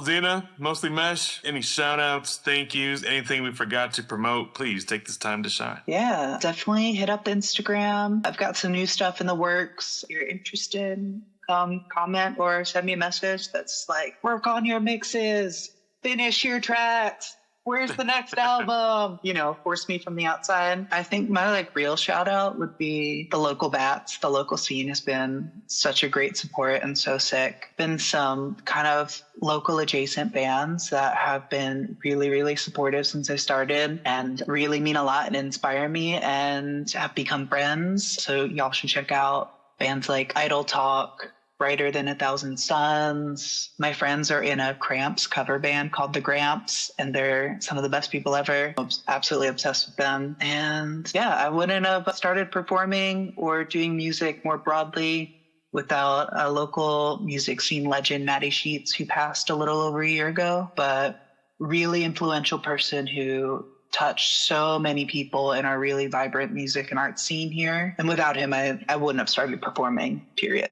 Zena, Mostly Mesh, any shout outs, thank yous, anything we forgot to promote, please take this time to shine. Yeah, definitely hit up Instagram. I've got some new stuff in the works. If you're interested, comment or send me a message that's like, work on your mixes, finish your tracks. Where's the next album? Force me from the outside. I think my real shout out would be the local bats. The local scene has been such a great support and so sick. Been some kind of local adjacent bands that have been really, really supportive since I started and really mean a lot and inspire me and have become friends. So y'all should check out bands like Idle Talk, Brighter Than 1,000 Suns. My friends are in a Cramps cover band called The Gramps, and they're some of the best people ever. I'm absolutely obsessed with them. And yeah, I wouldn't have started performing or doing music more broadly without a local music scene legend, Maddie Sheets, who passed a little over a year ago, but really influential person who touched so many people in our really vibrant music and art scene here. And without him, I wouldn't have started performing, period.